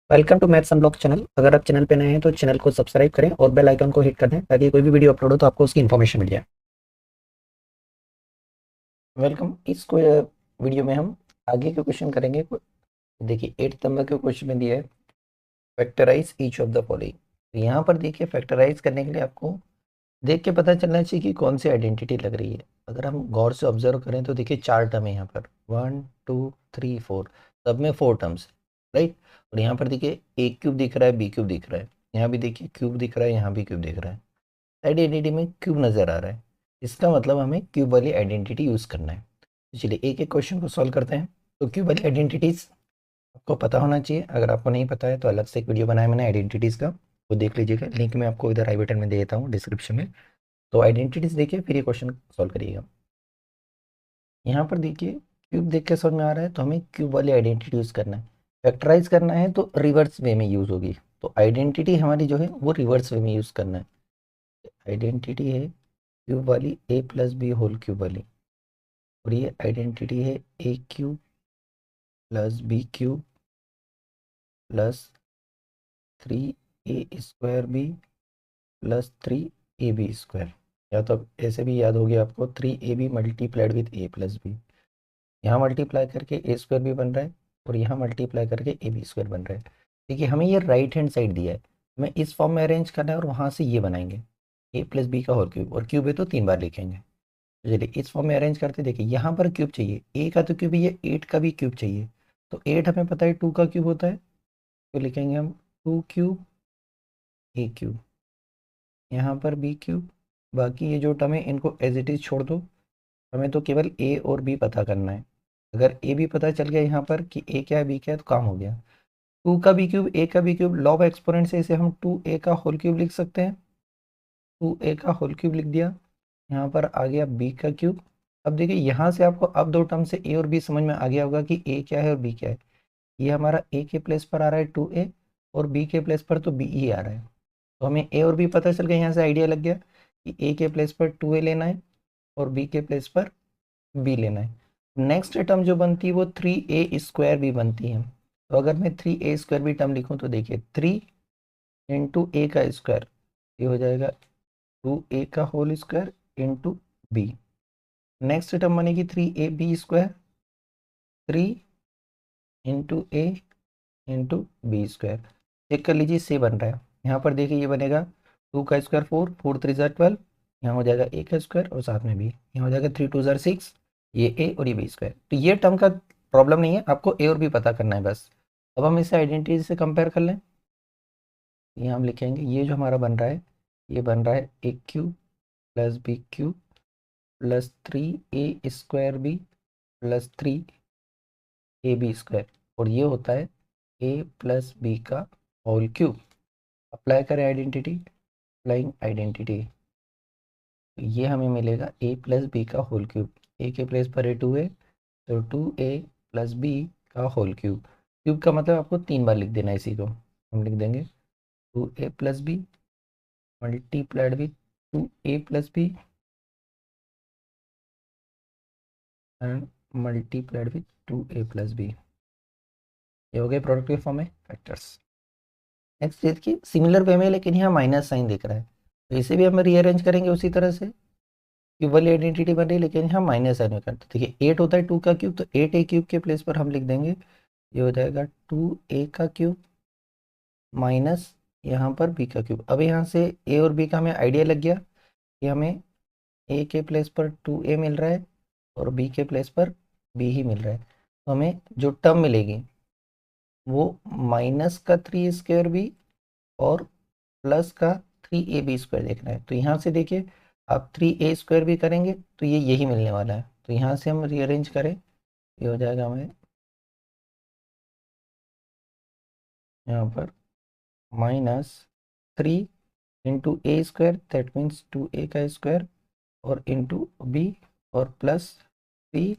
Welcome to maths unlock channel. अगर आप channel पे नए हैं तो चैनल को सब्सक्राइब करें और बेल आइकन को हिट कर दें ताकि कोई भी वीडियो अपलोड हो तो आपको उसकी इन्फॉर्मेशन मिल जाए। वेलकम। वीडियो में हम आगे के क्वेश्चन करेंगे। देखिए 8 नंबर के क्वेश्चन में दिया है factorise each of the following. तो यहाँ पर देखिए फैक्टराइज करने के लिए आपको देख के पता चलना चाहिए कि कौन सी आइडेंटिटी लग रही है। अगर हम गौर से ऑब्जर्व करें तो देखिए 4 टर्म है यहाँ पर, 1 2 3 4, सब में 4 टर्म्स, राइट। और यहाँ पर देखिए ए क्यूब दिख रहा है, बी क्यूब दिख रहा है, यहाँ भी देखिए क्यूब दिख रहा है, यहाँ भी क्यूब दिख रहा है। आइडेंटिटी में क्यूब नजर आ रहा है, इसका मतलब हमें क्यूब वाली आइडेंटिटी यूज करना है। तो चलिए एक एक क्वेश्चन को सॉल्व करते हैं। तो क्यूब वाली आइडेंटिटीज आपको पता होना चाहिए। अगर आपको नहीं पता है तो अलग से एक वीडियो बनाया मैंने आइडेंटिटीज का, वो देख लीजिएगा। लिंक मैं आपको इधर आई बटन में दे देता हूँ डिस्क्रिप्शन में। तो आइडेंटिटीज देखिए फिर ये क्वेश्चन सॉल्व करिएगा। यहाँ पर देखिए क्यूब देख के समझ में आ रहा है, तो हमें क्यूब वाली आइडेंटिटी यूज करना है। फैक्टराइज करना है तो रिवर्स वे में यूज होगी। तो आइडेंटिटी हमारी जो है वो रिवर्स वे में यूज करना है। आइडेंटिटी है क्यूब वाली A plus B whole cube वाली, और ये आइडेंटिटी है A cube plus B cube plus 3 a² B plus 3 ab²। या तो अब ऐसे भी याद हो गया आपको, 3 ab multiplied with A plus B. यहाँ मल्टीप्लाई करके a² भी बन रहा है और यहाँ मल्टीप्लाई करके ab² बन रहा है। देखिए हमें ये राइट हैंड साइड दिया है, हमें इस फॉर्म में अरेंज करना है और वहाँ से ये बनाएंगे ए प्लस बी का होल क्यूब, और क्यूब है तो 3 बार लिखेंगे। चलिए इस फॉर्म में अरेंज करते, देखिए यहाँ पर क्यूब चाहिए, ए का तो क्यूब ही है, 8 का भी क्यूब चाहिए। तो 8 हमें पता है 2 का क्यूब होता है, तो लिखेंगे हम 2 क्यूब ए क्यूब, यहाँ पर बी क्यूब। बाकी ये जो टर्म है इनको एज इट इज छोड़ दो, हमें तो केवल ए और बी पता करना है। अगर ए भी पता चल गया यहाँ पर कि ए क्या है बी क्या है तो काम हो गया। 2 का बी क्यूब, ए का B cube, law of exponent से इसे हम 2a का होल क्यूब लिख सकते हैं। 2a का होल क्यूब लिख दिया, यहाँ पर आ गया बी का क्यूब। अब देखिए यहाँ से आपको अब दो टर्म से ए और बी समझ में आ गया होगा कि ए क्या है और बी क्या है। ये हमारा ए के प्लेस पर आ रहा है 2a, और बी के प्लेस पर तो बी ही आ रहा है। तो हमें ए और बी पता चल गया, यहाँ से आइडिया लग गया कि ए के प्लेस पर 2a लेना है और बी के प्लेस पर बी लेना है। नेक्स्ट टर्म जो बनती है वो 3a² भी बनती है। तो अगर मैं 3a² भी टर्म लिखूँ तो देखिए 3 इंटू ए का स्क्वायर, ये हो जाएगा 2a का whole square into B. Next term बनेगी 3ab², 3 इंटू ए इंटू बी²। चेक कर लीजिए से बन रहा है। यहाँ पर देखिए ये बनेगा 2 का स्क्वायर 4, 4 3 12, यहाँ हो जाएगा ए का स्क्वायर और साथ में बी, यहाँ हो जाएगा 3 2 6, ये ए और ये बी²। तो ये टर्म का प्रॉब्लम नहीं है, आपको ए और बी पता करना है बस। अब हम इसे आइडेंटिटी से कंपेयर कर लें। यहाँ हम लिखेंगे ये जो हमारा बन रहा है, ये बन रहा है A cube plus B cube plus 3a² B plus 3ab², और ये होता है ए प्लस बी का होल क्यूब। अप्लाई करें आइडेंटिटी, अप्लाइंग आइडेंटिटी, ये हमें मिलेगा ए प्लस बी का होल क्यूब। ए के प्लेस पर है 2a, तो 2a प्लस बी का होल क्यूब। क्यूब का मतलब आपको 3 बार लिख देना है, इसी को हम लिख देंगे 2a plus B multiplied with 2a plus B and multiplied with 2a plus B. ये हो गए प्रोडक्ट के फॉर्म में फैक्टर्स। नेक्स्ट देखिए सिमिलर वे में, लेकिन यहाँ माइनस साइन दिख रहा है, तो इसे भी हम रीअरेंज करेंगे उसी तरह से। क्यूब वाली आइडेंटिटी बन रही है लेकिन यहाँ माइनस साइन में करते। देखिए 8 होता है 2 का क्यूब, तो 8a क्यूब के प्लेस पर हम लिख देंगे, ये हो जाएगा 2a का क्यूब माइनस यहाँ पर b का क्यूब। अब यहाँ से a और b का हमें आइडिया लग गया कि हमें a के प्लेस पर 2a मिल रहा है और b के प्लेस पर b ही मिल रहा है। तो हमें जो टर्म मिलेगी वो माइनस का 3a² और प्लस का 3ab² देखना है। तो यहाँ से देखिए आप 3a² भी करेंगे तो ये यही मिलने वाला है। तो यहाँ से हम रीअरेंज करें, ये हो जाएगा हमें यहाँ पर -3 into a² that means 2a का स्क्वायर और इंटू बी, और प्लस 3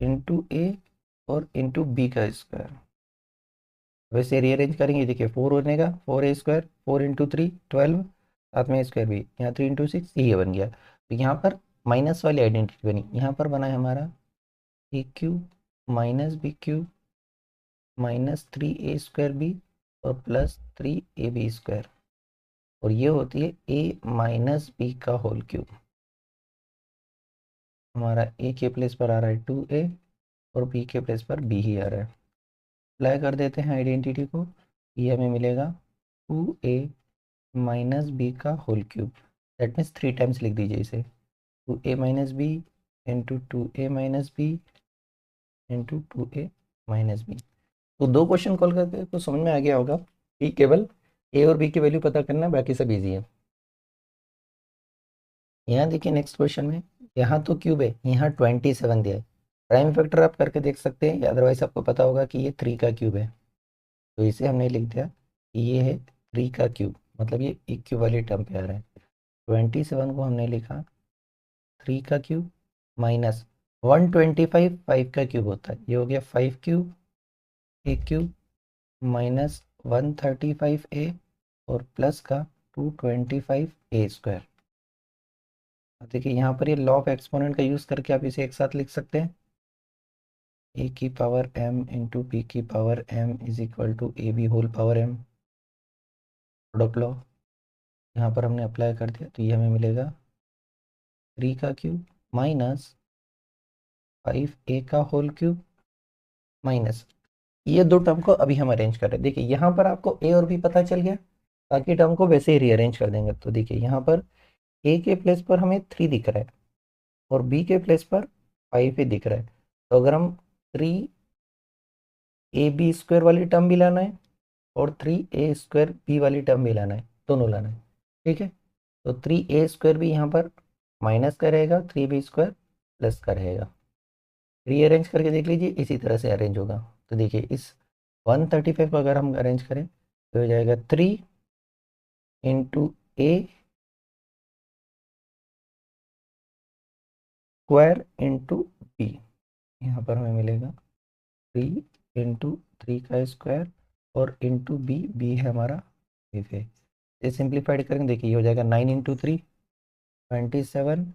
इंटू a और इंटू बी का स्क्वायर। वैसे रीअरेंज करेंगे, देखिए 4 बनेगा 4a², 4 इंटू 3 12, साथ में स्क्वायर भी, यहाँ 3 इंटू 6 ये बन गया। तो यहाँ पर माइनस वाली आइडेंटिटी बनी, यहाँ पर बना है हमारा A cube minus B cube minus 3a² B और प्लस 3ab², और ये होती है a माइनस बी का होल क्यूब। हमारा a के प्लेस पर आ रहा है 2a और b के प्लेस पर b ही आ रहा है। अप्लाई कर देते हैं आइडेंटिटी को, ये हमें मिलेगा 2a माइनस बी का whole cube. That means 3 times लिख दीजिए इसे, 2a minus B into 2a minus B into 2a minus B. तो दो क्वेश्चन कॉल करके तो समझ में आ गया होगा कि केवल ए और बी की वैल्यू पता करना है, बाकी सब इजी है। यहाँ देखिए नेक्स्ट क्वेश्चन में, यहाँ तो क्यूब है, यहाँ 27 दिया है। प्राइम फैक्टर आप करके देख सकते हैं, अदरवाइज आपको पता होगा कि ये 3 का क्यूब है। तो इसे हमने लिख दिया कि ये है 3 का क्यूब, मतलब ये एक क्यूब वाली टर्म पे आ रहा है। 27 को हमने लिखा 3 का क्यूब माइनस 125 5 का क्यूब होता है, ये हो गया 5 cube A cube minus 135a और प्लस का 225a²। देखिए यहाँ पर ये लॉ ऑफ एक्सपोनेंट का यूज़ करके आप इसे एक साथ लिख सकते हैं, a की पावर m इंटू बी की power m is equal to A B whole power m। Product law यहाँ पर हमने अप्लाई कर दिया, तो ये हमें मिलेगा 3 का क्यूब माइनस 5a का होल क्यूब माइनस, ये दो टर्म को अभी हम अरेंज कर रहे हैं। देखिए यहाँ पर आपको a और b पता चल गया, बाकी टर्म को वैसे ही रीअरेंज कर देंगे। तो देखिए यहाँ पर a के प्लेस पर हमें 3 दिख रहा है और b के प्लेस पर 5 ही दिख रहा है। तो अगर हम 3ab² वाली टर्म भी लाना है और 3a² b वाली टर्म भी लाना है, दोनों लाना है, ठीक है। तो 3a² भी यहाँ पर माइनस का रहेगा, 3b² प्लस का रहेगा। रीअरेंज करके देख लीजिए, इसी तरह से अरेंज होगा। तो देखिए इस 135 को अगर हम अरेंज करें तो हो जाएगा 3 इंटू ए स्क्वायर इंटू बी। यहाँ पर हमें मिलेगा 3 इंटू 3 का स्क्वायर और इंटू बी, बी है हमारा 5 है। ये सिंप्लीफाइड करेंगे, देखिए ये हो जाएगा 9 इंटू 3 27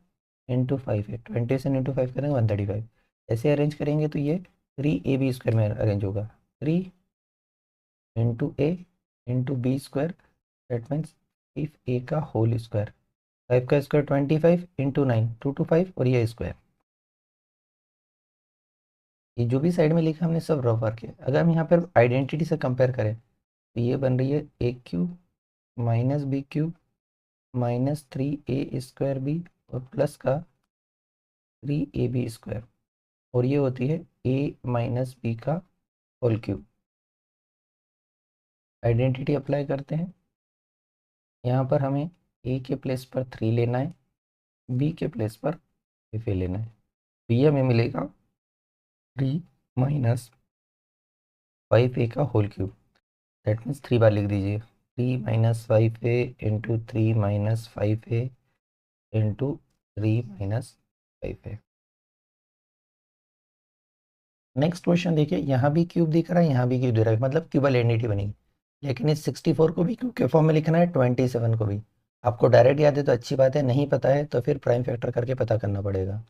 इंटू 5 है, 27 इंटू 5 करेंगे 135। ऐसे अरेंज करेंगे तो ये 3ab² में अरेंज होगा, 3 into A into B square, that means 5a का होल स्क्वायर। 5 का स्क्वायर 25 इंटू 9 225 और ये स्क्वायर। ये जो भी साइड में लिखा हमने सब रफ वर्क है। अगर हम यहाँ पर आइडेंटिटी से कंपेयर करें तो ये बन रही है A cube minus B cube minus 3a² B और प्लस का 3ab², और ये होती है a माइनस बी का होल क्यूब। आइडेंटिटी अप्लाई करते हैं, यहाँ पर हमें a के प्लेस पर 3 लेना है, b के प्लेस पर 5 लेना है। तो ये हमें मिलेगा 3 माइनस 5a का होल क्यूब, दैट मीन्स 3 बार लिख दीजिए, 3 minus 5a into 3 minus 5a into 3 minus 5a। Next question देखिए, यहाँ भी क्यूब दिख रहा है, यहाँ भी क्यूब दिख रहा है, मतलब क्यूबल आइडेंटिटी बनी। लेकिन इस 64 को भी क्यूब के फॉर्म में लिखना है, 27 को भी। आपको डायरेक्ट याद है तो अच्छी बात है, नहीं पता है तो फिर प्राइम फैक्टर करके पता करना पड़ेगा।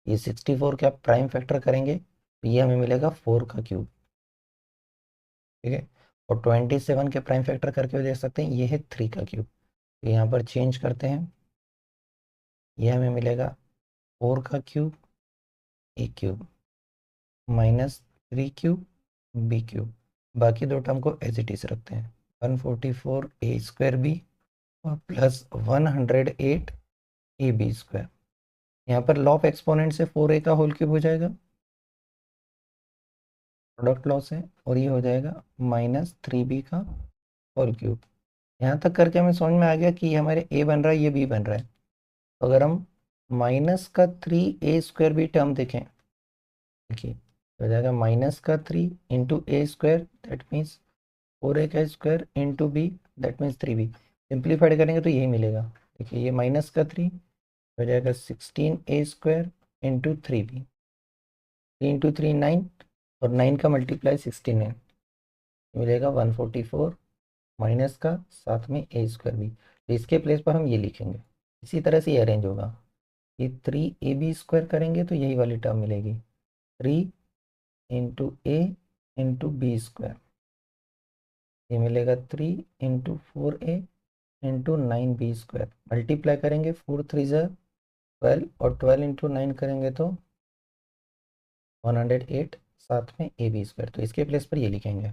ये 64 के आप प्राइम फैक्टर करेंगे तो ये हमें मिलेगा 4 का क्यूब, ठीक है। और 27 के प्राइम फैक्टर करके भी देख सकते हैं, ये है 3 का क्यूब। तो यहाँ पर चेंज करते हैं, ये हमें मिलेगा 4 का cube A cube minus 3 cube B cube. बाकी दो टर्म को एज इट इज रखते हैं, 144a² बी और प्लस 108 ए बी स्क्वायर। यहाँ पर लॉ ऑफ एक्सपोनेंट से 4a का होल क्यूब हो जाएगा, प्रोडक्ट लॉ से, और ये हो जाएगा माइनस 3b का होल क्यूब। यहाँ तक करके हमें समझ में आ गया कि ये हमारे a बन रहा है, ये b बन रहा है। तो अगर हम माइनस का 3a² भी टर्म देखें, देखिए हो जाएगा माइनस का 3 into a², that means 4a का square into B, that means 3b। Simplified करेंगे तो यही मिलेगा। देखिए ये माइनस का 3 हो जाएगा 16a² इंटू 3b, 3 इंटू 3 9 और 9 का मल्टीप्लाई 16 है, मिलेगा 144 माइनस का साथ में a² भी। तो इसके प्लेस पर हम ये लिखेंगे, इसी तरह से ये अरेंज होगा। ये 3ab² करेंगे तो यही वाली टर्म मिलेगी, 3 into A into B square. ये मिलेगा 3 × 4a × 9b²। मल्टीप्लाई करेंगे 4 3 = 12 और 12 × 9 करेंगे तो 108, साथ में ab²। तो इसके प्लेस पर ये लिखेंगे,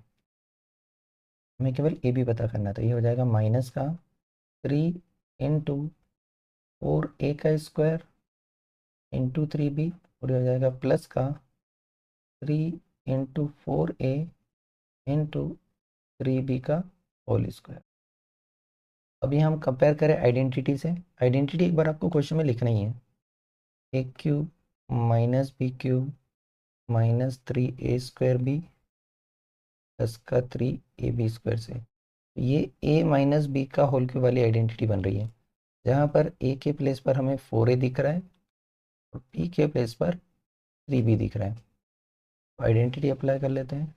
हमें केवल ए बी पता करना है। तो ये हो जाएगा माइनस का 3 × 4a² × 3b, और ये हो जाएगा प्लस का 3 × 4a × 3b का होल स्क्वायर। अभी हम कंपेयर करें आइडेंटिटी से। आइडेंटिटी एक बार आपको क्वेश्चन में लिखना ही है, a³ - b³ -3a² प्लस का 3ab² से ये a - b का होल क्यूब वाली आइडेंटिटी बन रही है, जहाँ पर a के प्लेस पर हमें 4a दिख रहा है और b के प्लेस पर 3b दिख रहा है। तो आइडेंटिटी अप्लाई कर लेते हैं।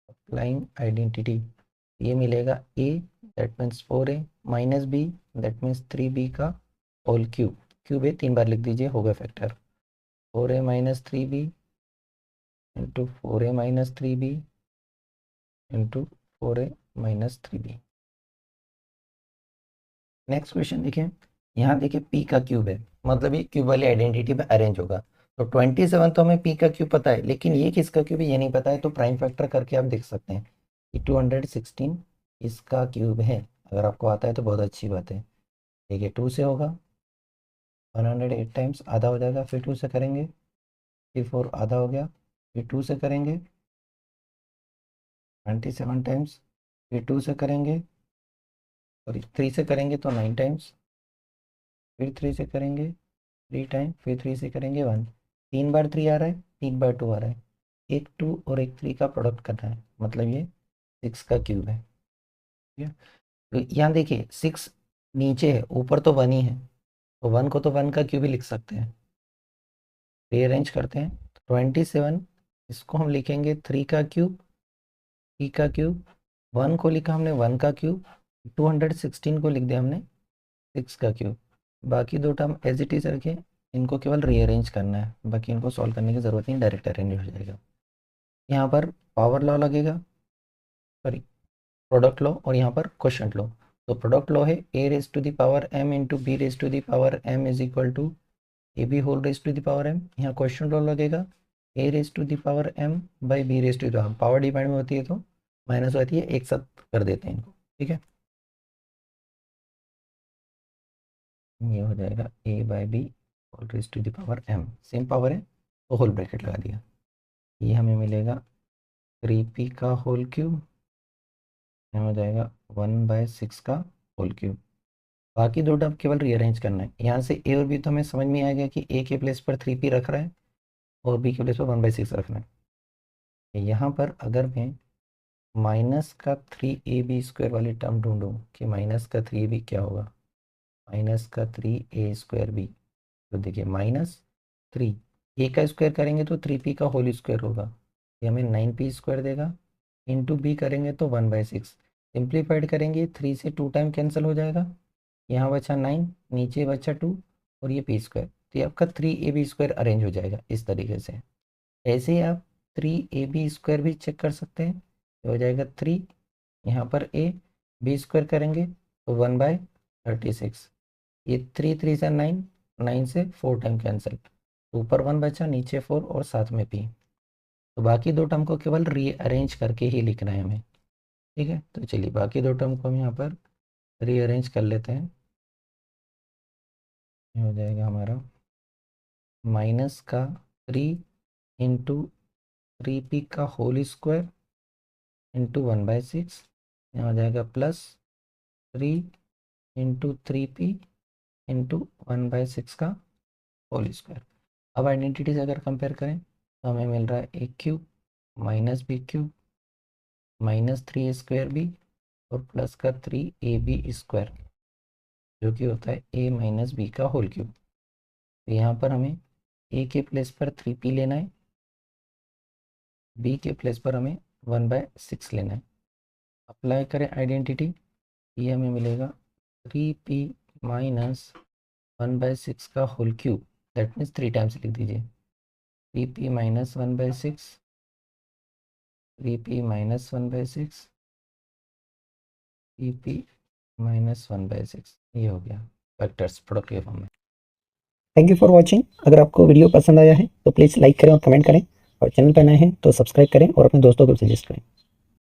अप्लाइंग आइडेंटिटी, ये मिलेगा a that means 4a - b that means 3b का होल क्यूब। क्यूब है 3 बार लिख दीजिए, होगा factor 4a - 3b × 4a - 3b × 4a - 3b। Next question देखिए, यहाँ देखिए p का क्यूब है, मतलब ये क्यूब वाली आइडेंटिटी में अरेंज होगा। तो 27 तो हमें p का क्यूब पता है, लेकिन ये किसका क्यूब है ये नहीं पता है। तो प्राइम फैक्टर करके आप देख सकते हैं कि 216 इसका क्यूब है। अगर आपको आता है तो बहुत अच्छी बात है। देखिए 2 से होगा 108 टाइम्स, आधा हो जाएगा, फिर 2 से करेंगे, फिर 4 आधा हो गया, फिर 2 से करेंगे 27 टाइम्स, फिर 2 से करेंगे, सॉरी 3 से करेंगे तो 9 टाइम्स, फिर 3 से करेंगे 3 टाइम, फिर 3 से करेंगे 1। 3 बार 3 आ रहा है, 3 बार 2 आ रहा है, एक 2 और एक 3 का प्रोडक्ट करना है, मतलब ये 6 का क्यूब है। ठीक है, तो यहाँ देखिए 6 नीचे है, ऊपर तो 1 ही है, तो 1 को तो 1 का क्यूब ही लिख सकते हैं। रीअरेंज करते हैं, 27 इसको हम लिखेंगे 3 का क्यूब, 3 का क्यूब, 1 को लिखा हमने 1 का क्यूब, 216 को लिख दिया हमने 6 का क्यूब। बाकी दो टर्म एज इट इज रखें, इनको केवल रीअरेंज करना है, बाकी इनको सॉल्व करने की ज़रूरत नहीं, डायरेक्ट अरेंज हो जाएगा। यहाँ पर पावर लॉ लगेगा, सॉरी प्रोडक्ट लॉ, और यहाँ पर क्वोशंट लॉ। तो प्रोडक्ट लॉ है a⁻m × b⁻m is equal to ab⁻m। यहाँ क्वेश्चन लॉ लगेगा a⁻m by b⁻m। Power divide में होती है तो माइनस होती है, एक साथ कर देते हैं इनको। ठीक है, ये हो जाएगा a/b⁻m, सेम पावर है तो होल ब्रैकेट लगा दिया। ये हमें मिलेगा 3p का होल क्यूब, यहाँ हो जाएगा 1/6 का होल क्यूब। बाकी दो टर्म केवल रीअरेंज करना है। यहाँ से ए और बी तो हमें समझ में आ गया कि ए के प्लेस पर 3p रख रहा है और बी के प्लेस पर 1/6 रखना है। यहाँ पर अगर मैं माइनस का 3ab² वाली टर्म ढूंढूं कि माइनस का 3ab क्या होगा, माइनस का 3a²b, तो देखिए -3 ए का स्क्वायर करेंगे तो 3p का होल स्क्वायर होगा, ये हमें 9p² देगा, इंटू बी करेंगे तो 1/6। सिंप्लीफाइड करेंगे 3 से 2 टाइम कैंसिल हो जाएगा, यहाँ बचा 9, नीचे बचा 2 और ये p²। तो ये आपका 3ab² अरेंज हो जाएगा इस तरीके से। ऐसे ही आप 3ab² भी चेक कर सकते हैं, तो हो जाएगा 3, यहाँ पर b² करेंगे तो 1/36। ये 3 3 से 9, 9 से 4 टाइम कैंसिल, ऊपर 1 बचा, नीचे 4 और साथ में p। तो बाकी दो टर्म को केवल रीअरेंज करके ही लिखना है हमें। ठीक है, तो चलिए बाकी दो टर्म को हम यहाँ पर रीअरेंज कर लेते हैं। ये हो जाएगा हमारा माइनस का 3 × 3p का होल स्क्वायर इंटू 1/6, यहाँ हो जाएगा प्लस 3 × 3p इंटू 1/6 का होल स्क्वायर। अब आइडेंटिटी से अगर कंपेयर करें तो हमें मिल रहा है a³ -b³ -3a²b और प्लस का 3ab², जो कि होता है a - b का होल क्यूब। तो यहाँ पर हमें a के प्लेस पर 3p लेना है, b के प्लेस पर हमें 1/6 लेना है। अप्लाई करें आइडेंटिटी, ये हमें मिलेगा 3p - 1/6 का whole cube, that means 3 times लिख दीजिए, 3p - 1/6, 3p - 1/6 ई पी -1/6 ये हो गया वेक्टर्स प्रोडक्ट के फॉर्म में। Thank you for watching. अगर आपको वीडियो पसंद आया है तो प्लीज़ लाइक करें और कमेंट करें, और चैनल पर नए हैं तो सब्सक्राइब करें और अपने दोस्तों को सजेस्ट करें।